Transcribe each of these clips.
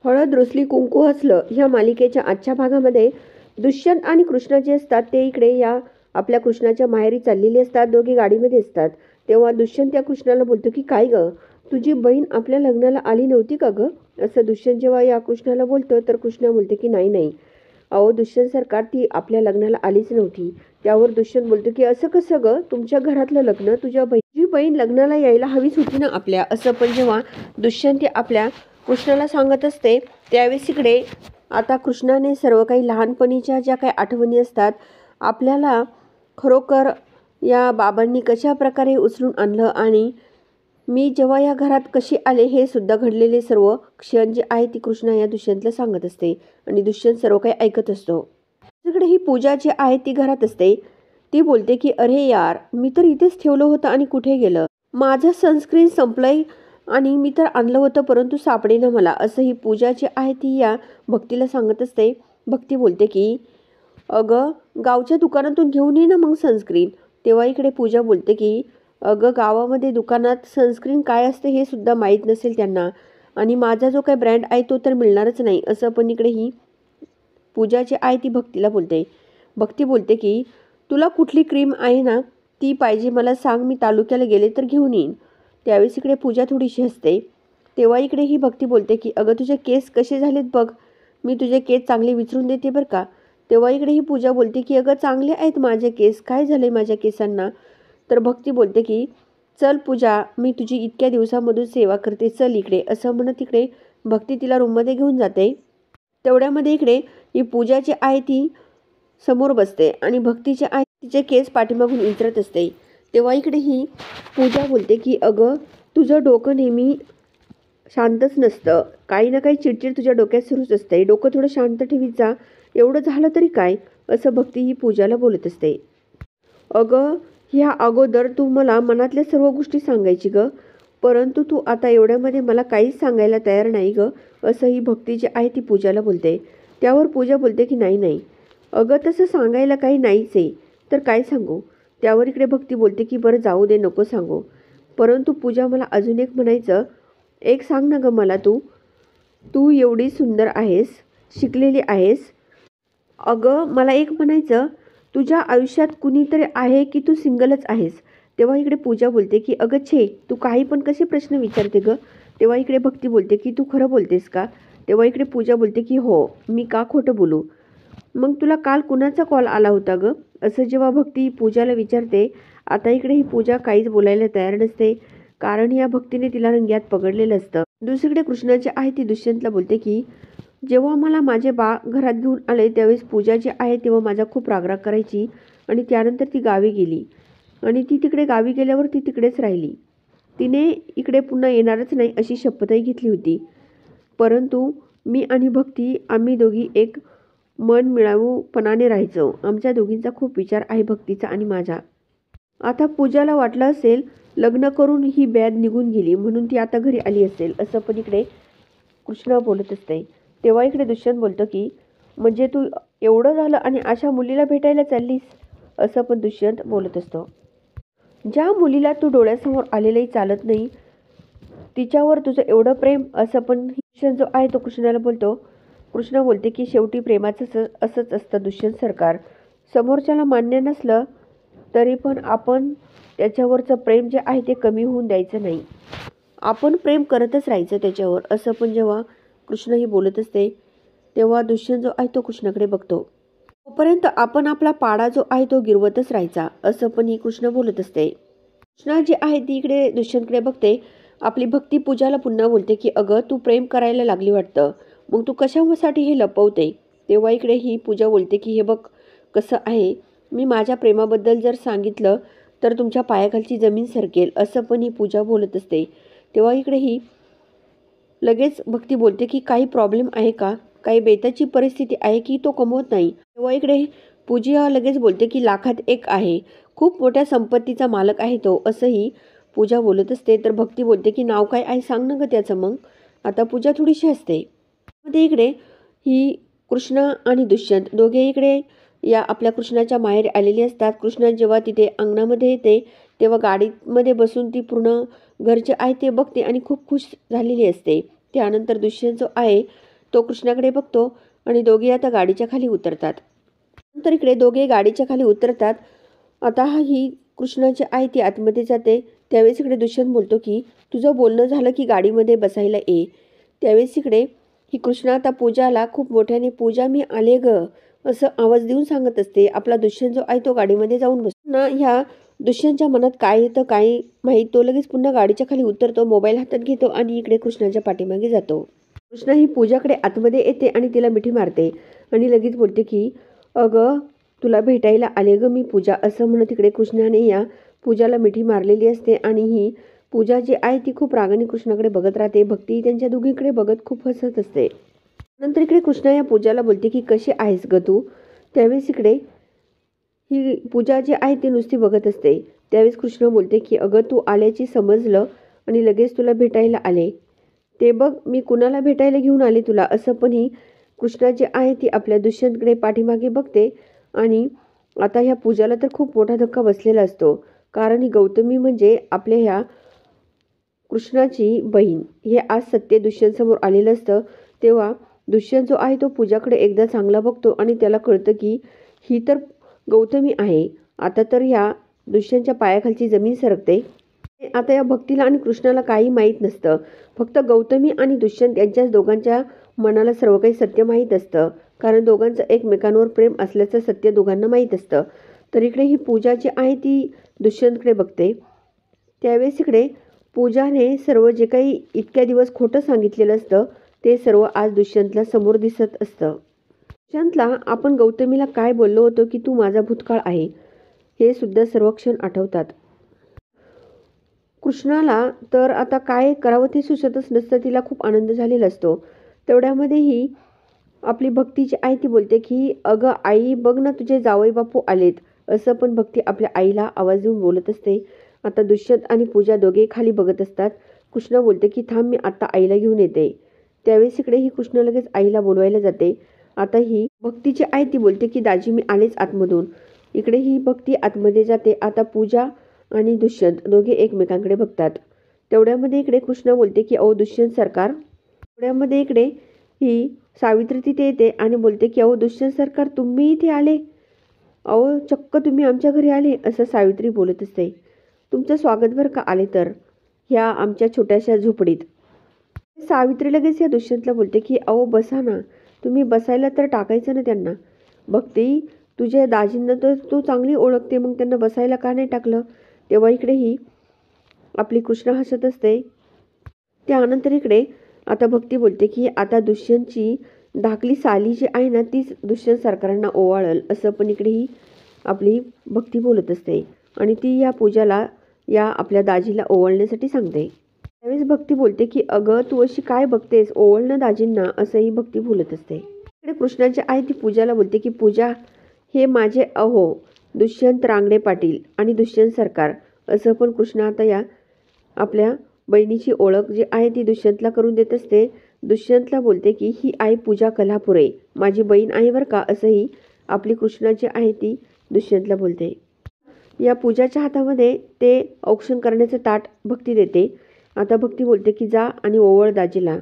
हळद रुसली कुंकू हसलं ह्या मालिकेच्या आजच्या भागामध्ये दुष्यंत आणि कृष्ण जे असतात ते इकडे या आपल्या कृष्णाच्या माहेरी चाललेले असतात. दोघे गाडीमध्ये असतात. तेव्हा दुष्यंत या कृष्णाला बोलतो की काय ग, तुझी बहीण आपल्या लग्नाला आली नव्हती का ग? असं दुष्यंत जेव्हा या कृष्णाला बोलतो तर कृष्णा बोलते की नाही नाही, अहो दुष्यंत सरकार, ती आपल्या लग्नाला आलीच नव्हती. त्यावर दुष्यंत बोलतो की असं कसं ग, तुमच्या घरातलं लग्न तुझ्या तुझी बहीण लग्नाला यायला हवीच होती ना आपल्या. असं पण जेव्हा दुष्यंत आपल्या कृष्णाला सांगत असते त्यावेळेस इकडे आता कृष्णाने सर्व काही लहानपणीच्या ज्या काही आठवणी असतात आपल्याला खरोखर या बाबांनी कशा प्रकारे उचलून आणलं आणि मी जेव्हा या घरात कशी आले हे सुद्धा घडलेले सर्व क्षण जे आहे ती कृष्णा या दुष्यंतला सांगत असते आणि दुष्यंत सर्व काही ऐकत असतो. तिकडे ही पूजा जी आहे ती घरात असते. ती बोलते की अरे यार, मी तर इथेच ठेवलं होतं आणि कुठे गेलं, माझं सनस्क्रीन संपलंय आणि मी तर आणलं होतं परंतु सापडेना मला. असं ही पूजा जी आहे ती या भक्तीला सांगत असते. भक्ती बोलते की अगं गावच्या दुकानातून घेऊन ये ना मग सनस्क्रीन. तेव्हा इकडे पूजा बोलते की अगं गावामध्ये दुकानात सनस्क्रीन काय असते हे सुद्धा माहीत नसेल त्यांना आणि माझा जो काही ब्रँड आहे तो तर मिळणारच नाही. असं पण इकडे ही पूजा जी आहे ती भक्तीला बोलते. भक्ती बोलते की तुला कुठली क्रीम आहे ना ती पाहिजे मला सांग, मी तालुक्याला गेले तर घेऊन येईन. त्यावेळेस इकडे पूजा थोडीशी हसते. तेव्हा इकडे ही भक्ती बोलते की अगं तुझे केस कसे झालेत बघ, मी तुझे केस चांगले विचारून देते बरं का. तेव्हा इकडे ही पूजा बोलते की अगं चांगले आहेत माझे केस, काय झाले माझ्या केसांना. तर भक्ती बोलते की चल पूजा, मी तुझी इतक्या दिवसामधून सेवा करते, चल इकडे. असं म्हणत इकडे भक्ती तिला रूममध्ये घेऊन जाते. तेवढ्यामध्ये इकडे ही पूजा जी आहे ती समोर बसते आणि भक्तीचे आहे तिचे केस पाठीमागून विचारत असते. तेव्हा इकडे ही पूजा बोलते की अगं तुझं डोकं नेहमी शांतच नसतं, काही ना काही चिडचिड तुझ्या डोक्यात सुरूच असते, डोकं थोडं शांत ठेवीत जा, एवढं झालं तरी काय. असं भक्ती ही पूजाला बोलत असते. अगं ह्या अगोदर तू मला मनातल्या सर्व गोष्टी सांगायची ग, परंतु तू आता एवढ्यामध्ये मला काहीच सांगायला तयार नाही ग. असं ही भक्ती जी आहे ती पूजाला बोलते. त्यावर पूजा बोलते की नाही नाही, अगं तसं सांगायला काही नाहीच आहे, तर काय सांगू. त्यावर इकडे भक्ती बोलते की बरं जाऊ दे, नको सांगू. परंतु पूजा मला अजून एक म्हणायचं, एक सांग ना गं मला तू, तू एवढी सुंदर आहेस, शिकलेली आहेस, अगं मला एक म्हणायचं, तुझ्या आयुष्यात कुणीतरी आहे की तू सिंगलच आहेस. तेव्हा इकडे पूजा बोलते की अगं छे, तू काही पण कसे प्रश्न विचारते गं. तेव्हा इकडे भक्ती बोलते की तू खरं बोलतेस का. तेव्हा इकडे पूजा बोलते की हो, मी का खोटं बोलू. मग तुला काल कुणाचा कॉल आला होता गं. असं जेव्हा भक्ती पूजाला विचारते, आता इकडे ही पूजा काहीच बोलायला तयार नसते, कारण या भक्तीने तिला रंग्यात पकडलेलं असतं. दुसरीकडे कृष्णाची आहे ती दुष्यंतला बोलते की जेव्हा मला माझे बा घरात घेऊन आले त्यावेळेस पूजा जी आहे तेव्हा माझा खूप रागराग करायची आणि त्यानंतर ती गावी गेली आणि ती तिकडे गावी गेल्यावर ती तिकडेच राहिली. तिने इकडे पुन्हा येणारच नाही अशी शपथही घेतली होती. परंतु मी आणि भक्ती आम्ही दोघी एक मन मिळावूपणाने राहायचो. आमच्या दोघींचा खूप विचार आहे भक्तीचा आणि माझा. आता पूजाला वाटलं असेल लग्न करून ही बॅद निघून गेली म्हणून ती आता घरी आली असेल. असं पण इकडे कृष्णा बोलत असते. तेव्हा इकडे दुष्यंत बोलतो की म्हणजे तू एवढं झालं आणि अशा मुलीला भेटायला चाललीस. असं पण दुष्यंत बोलत असतो. ज्या मुलीला तू डोळ्यासमोर आलेलंही चालत नाही तिच्यावर तुझं एवढं प्रेम. असं पण दुष्यंत जो आहे तो कृष्णाला बोलतो. कृष्णा बोलते की शेवटी प्रेमाचं असंच असतं दुष्यंत सरकार, समोरच्याला मान्य नसलं तरी पण आपण त्याच्यावरचं प्रेम जे आहे ते कमी होऊन द्यायचं नाही, आपण प्रेम करतच राहायचं त्याच्यावर. असं पण जेव्हा कृष्णही बोलत असते तेव्हा दुष्यंत जो आहे तो कृष्णाकडे बघतो. तोपर्यंत आपण आपला पाडा जो आहे तो गिरवतच राहायचा. असं पण ही कृष्ण बोलत असते. कृष्णा जी आहे ती इकडे दुष्यंतकडे बघते. आपली भक्ती पूजाला पुन्हा बोलते की अगं तू प्रेम करायला लागली वाटतं, मग तू कशासाठी हे लपवते. तेव्हा इकडे ही पूजा बोलते की हे बघ कसं आहे, मी माझ्या प्रेमाबद्दल जर सांगितलं तर तुमच्या पायाखालची जमीन सरकेल. असं पण ही पूजा बोलत असते. तेव्हा इकडे ही लगेच भक्ती बोलते की काही प्रॉब्लेम आहे का, काही बेताची परिस्थिती आहे की तो कमवत नाही. तेव्हा इकडे पूजा लगेच बोलते की लाखात एक आहे, खूप मोठ्या संपत्तीचा मालक आहे तो. असंही पूजा बोलत असते. तर भक्ती बोलते की नाव काय आहे सांग ना गं त्याचं मग. आता पूजा थोडीशी असते. मध्ये इकडे ही कृष्णा आणि दुष्यंत दोघे इकडे या आपल्या कृष्णाच्या माहेर आलेली असतात. कृष्णा जेव्हा तिथे अंगणामध्ये येते तेव्हा गाडीमध्ये बसून ती पूर्ण घरचे आहे ते बघते आणि खूप खुश झालेली असते. त्यानंतर दुष्यंत जो आहे तो कृष्णाकडे बघतो आणि दोघे आता गाडीच्या खाली उतरतात. नंतर इकडे दोघे गाडीच्या खाली उतरतात. आता ही कृष्णाची आई ती आतमध्ये जाते. त्यावेळेस इकडे दुष्यंत बोलतो की तुझं बोलणं झालं की गाडीमध्ये बसायला ये. त्यावेळेस इकडे ही कृष्णा आता पूजाला खूप मोठ्याने पूजा मी आले ग असं आवाज देऊन सांगत असते. आपला दुष्यंत जो आहे तो गाडीमध्ये जाऊन बसतो ना. ह्या दुष्यंतच्या मनात काय येतं काय माहीत. तो लगेच पुन्हा गाडीच्या खाली उतरतो, मोबाईल हातात घेतो आणि इकडे कृष्णाच्या पाठीमागे जातो. कृष्णा ही पूजाकडे आतमध्ये येते आणि तिला मिठी मारते आणि लगेच बोलते की अगं तुला भेटायला आले ग मी पूजा असं म्हणत इकडे कृष्णाने या पूजाला मिठी मारलेली असते. आणि ही पूजा जी आहे ती खूप रागाने कृष्णाकडे बघत राहते. भक्ती त्यांच्या दोघींकडे बघत खूप हसत असते. नंतर इकडे कृष्णा या पूजाला बोलते की कशी आहेस ग तू. त्यावेळेस इकडे ही पूजा जी आहे ती नुसती बघत असते. त्यावेळेस कृष्ण बोलते की अगं तू आल्याची समजलं आणि लगेच तुला भेटायला आले. ते बघ मी कुणाला भेटायला घेऊन आले तुला असं. पण ही कृष्णा जी आहे ती आपल्या दुष्यंतकडे पाठीमागे बघते. आणि आता ह्या पूजाला तर खूप मोठा धक्का बसलेला असतो. कारण ही गौतमी म्हणजे आपल्या ह्या कृष्णाची बहीण हे आज सत्य दुष्यंतसमोर आलेलं असतं. तेव्हा दुष्यंत जो आहे तो पूजाकडे एकदा चांगला बघतो आणि त्याला कळतं की ही तर गौतमी आहे. आता तर ह्या दुष्यंतच्या पायाखालची जमीन सरकते. आता या भक्तीला आणि कृष्णाला काही माहीत नसतं. फक्त गौतमी आणि दुष्यंत यांच्याच दोघांच्या मनाला सर्व काही सत्य माहीत असतं. कारण दोघांचं एकमेकांवर प्रेम असल्याचं सत्य दोघांना माहीत असतं. तर इकडे ही पूजा जी आहे ती दुष्यंतकडे बघते. त्यावेळेस इकडे पूजाने सर्व जे काही इतक्या दिवस खोटं सांगितलेलं असतं ते सर्व आज दुष्यंतला समोर दिसत असतं. दुष्यंतला आपण गौतमीला काय बोललो होतो की तू माझा भूतकाळ आहे हे सुद्धा सर्व क्षण आठवतात. कृष्णाला तर आता काय करावं ते सुचतच नसतं. तिला खूप आनंद झालेला असतो. तेवढ्यामध्येही आपली भक्ती जी आहे ती बोलते की अगं आई बघ ना तुझे जावई बापू आलेत असं. पण भक्ती आपल्या आईला आवाज देऊन बोलत असते. आता दुष्यंत आणि पूजा दोघे खाली बघत असतात. कृष्णा बोलते की थांब मी आता आईला घेऊन येते. त्यावेळेस इकडे ही कृष्णा लगेच आईला बोलवायला जाते. आता ही भक्तीची आई ती बोलते की दाजी मी आलेच आतमधून. इकडे ही भक्ती आतमध्ये जाते. आता पूजा आणि दुष्यंत दोघे एकमेकांकडे बघतात. तेवढ्यामध्ये इकडे कृष्णा बोलते की अहो दुष्यंत सरकार. तेवढ्यामध्ये इकडे ही सावित्री तिथे येते आणि बोलते की अहो दुष्यंत सरकार तुम्ही इथे आले. अहो चक्क तुम्ही आमच्या घरी आले असं सावित्री बोलत असते. तुमचं स्वागत बरं का आले तर ह्या आमच्या छोट्याशा झोपडीत. सावित्री लगेच या दुष्यंतला बोलते की अहो बसा ना. तुम्ही बसायला तर टाकायचं ना त्यांना. भक्ती तुझ्या दाजींना तर तू चांगली ओळखते मग त्यांना बसायला का नाही टाकलं. तेव्हा इकडे ही आपली कृष्णा हसत असते. त्यानंतर इकडे आता भक्ती बोलते की आता दुष्यंतची धाकली साली जी आहे ना तीच दुष्यंत सरकारांना ओवाळल असं. पण इकडे ही आपली भक्ती बोलत असते आणि ती या पूजाला या आपल्या दाजीला ओवाळण्यासाठी सांगते. त्यावेळेस भक्ती बोलते की अगं तू अशी काय बघतेस ओवाळणं दाजींना असंही भक्ती बोलत असते. इकडे कृष्णाची आई ती पूजाला बोलते की पूजा हे माझे अहो दुष्यंत रांगडे पाटील आणि दुष्यंत सरकार असं. पण कृष्णा आता या आपल्या बहिणीची ओळख जी आहे ती दुष्यंतला करून देत असते. दुष्यंतला बोलते की ही आई पूजा कल्हापुरे माझी बहीण आहे बरं का असंही आपली कृष्णाची आहे ती दुष्यंतला बोलते. या पूजाच्या हातामध्ये ते औक्षण करण्याचं ताट भक्ती देते. आता भक्ती बोलते की जा आणि ओवळ दाजीला.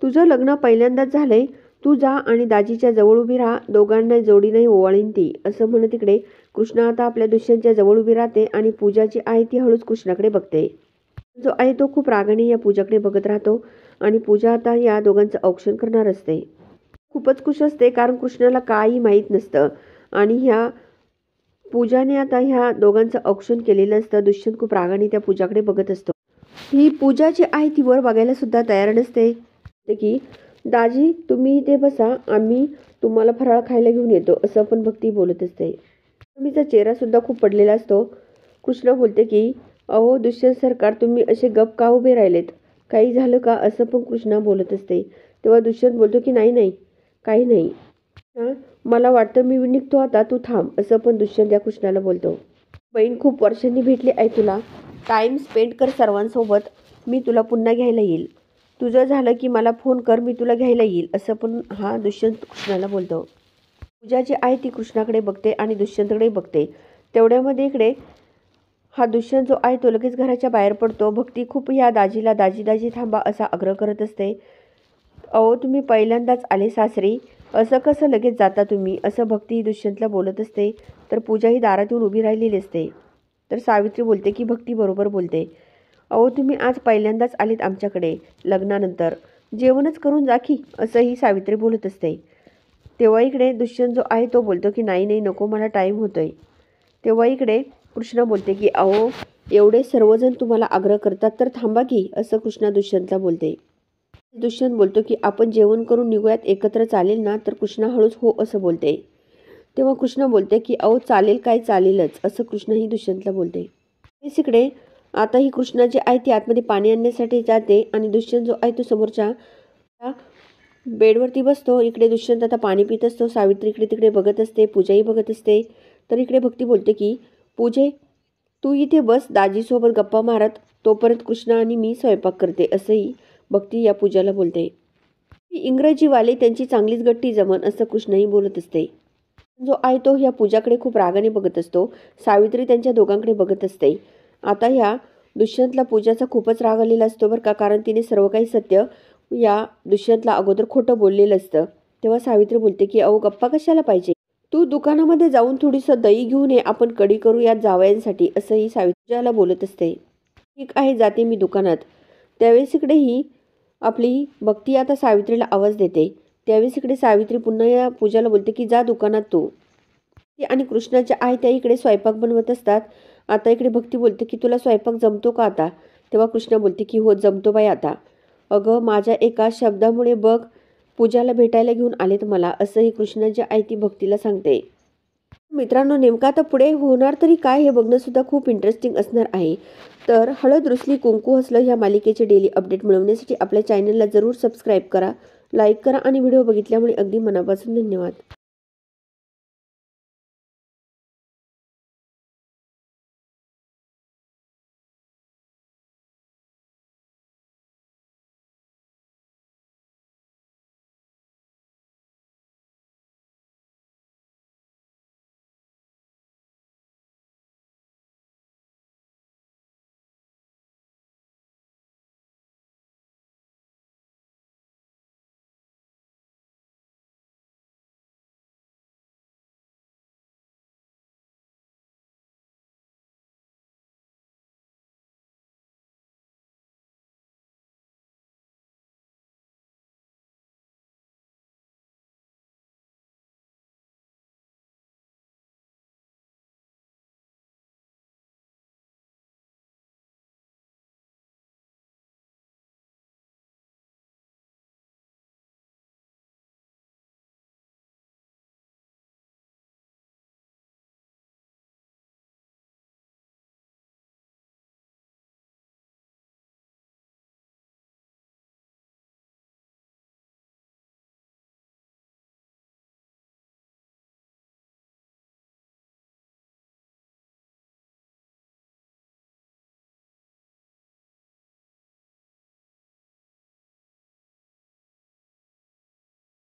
तुझं लग्न पहिल्यांदाच झालंय. तू जा आणि दाजीच्या जवळ उभी राहा. दोघांना जोडीने ओवाळीन ती असं म्हणत इकडे कृष्णा आता आपल्या दुष्यंतच्या जवळ उभी राहते आणि पूजाची आई ती हळूच कृष्णाकडे बघते. जो आहे तो खूप रागाने या पूजाकडे बघत राहतो आणि पूजा आता या दोघांचं औक्षण करणार असते. खूपच खुश असते कारण कृष्णाला काही माहीत नसतं आणि ह्या पूजाने आता ह्या दोघांचं औक्षण केलेलं असतं. दुष्यंत खूप रागाने त्या पूजाकडे बघत असतो. ही पूजा जी आहे ती वर बघायला सुद्धा तयार नसते. की दाजी तुम्ही इथे बसा आम्ही तुम्हाला फराळ खायला घेऊन येतो असं पण भक्ती बोलत असते. गौतमीचा चेहरा सुद्धा खूप पडलेला असतो. कृष्णा बोलते की अहो दुष्यंत सरकार तुम्ही असे गप का उभे राहिलेत काही झालं का असं पण कृष्णा बोलत असते. तेव्हा दुष्यंत बोलतो की नाही नाही काही नाही मला वाटतं मी निघतो आता तू थांब असं. पण दुष्यंत या कृष्णाला बोलतो बहीण खूप वर्षांनी भेटली आहे तुला टाईम स्पेंड कर सर्वांसोबत. मी तुला पुन्हा घ्यायला येईल. तुझं झालं की मला फोन कर मी तुला घ्यायला येईल असं पण हा दुष्यंत कृष्णाला बोलतो. पूजा जी आहे ती कृष्णाकडे बघते आणि दुष्यंतकडे बघते. तेवढ्यामध्ये इकडे हा दुष्यंत जो आहे तो लगेच घराच्या बाहेर पडतो. भक्ती खूप या दाजीला दाजी दाजी थांबा असा आग्रह करत असते. अहो तुम्ही पहिल्यांदाच आले सासरी, असं कसं लगेच जाता तुम्ही, असं भक्ती दुष्यंतला बोलत असते. तर पूजा ही दारात येऊन उभी राहिलेली असते. तर सावित्री बोलते की भक्ती बरोबर बोलते. अहो तुम्ही आज पहिल्यांदाच आलेत आमच्याकडे लग्नानंतर, जेवणच करून जा की, असंही सावित्री बोलत असते. तेव्हा इकडे दुष्यंत जो आहे तो बोलतो की नाही नाही नको, मला टाईम होतोय. तेव्हा इकडे कृष्णा बोलते की अहो एवढे सर्वजण तुम्हाला आग्रह करतात तर थांबा की, असं कृष्णा दुष्यंतला बोलते. दुष्यंत बोलतो की आपण जेवण करून निघूयात एकत्र, चालेल ना? तर कृष्णा हळूच हो असं बोलते. तेव्हा कृष्णा बोलते की अहो चालेल काय, चालेलच, असं कृष्णाही दुष्यंतला बोलते. हेच इकडे आता ही कृष्णा जी आहे ती आतमध्ये पाणी आणण्यासाठी जाते आणि दुष्यंत जो आहे तो समोरच्या बेडवरती बसतो. इकडे दुष्यंत आता पाणी पित असतो. सावित्री इकडे तिकडे बघत असते, पूजाही बघत असते. तर इकडे भक्ती बोलते की पूजे तू इथे बस दाजीसोबत गप्पा मारत, तोपर्यंत कृष्णा आणि मी स्वयंपाक करते, असंही भक्ती या पूजाला बोलते. इंग्रजीवाले त्यांची चांगलीच गट्टी जमन, असं कृष्णाही बोलत असते. जो आहे तो ह्या पूजाकडे खूप रागाने बघत असतो. सावित्री त्यांच्या दोघांकडे बघत असते. आता ह्या दुष्यंतला पूजाचा खूपच राग आलेला असतो बरं का, कारण तिने सर्व काही सत्य या दुष्यंतला अगोदर खोटं बोललेलं असतं. तेव्हा सावित्री बोलते की अहो गप्पा कशाला पाहिजे, तू दुकानामध्ये जाऊन थोडीसं दही घेऊन ये, आपण कढी करू यात जावयांसाठी, असंही सावित्रीला बोलत असते. ठीक आहे जाते मी दुकानात. त्यावेळेस इकडे ही आपली भक्ती आता सावित्रीला आवाज देते. त्यावेळेस इकडे सावित्री पुन्हा या पूजाला बोलते की जा दुकानात तू. ती आणि कृष्णाच्या आई त्या इकडे स्वयंपाक बनवत असतात. आता इकडे भक्ती बोलते की तुला स्वयंपाक जमतो का आता? तेव्हा कृष्णा बोलते की हो जमतो बाई आता. अगं माझ्या एका शब्दामुळे बघ पूजाला भेटायला घेऊन आलेत मला, असंही कृष्णाची आई ती भक्तीला सांगते. मित्रांनो नेमकं आता पुढे होणार तरी काय हे बघणं सुद्धा खूप इंटरेस्टिंग असणार आहे. तर हळद रुसली कुंकू हसलं ह्या मालिकेचे डेली अपडेट मिळवण्यासाठी आपल्या चॅनलला जरूर सबस्क्राईब करा, लाईक करा आणि व्हिडिओ बघितल्यामुळे अगदी मनापासून धन्यवाद.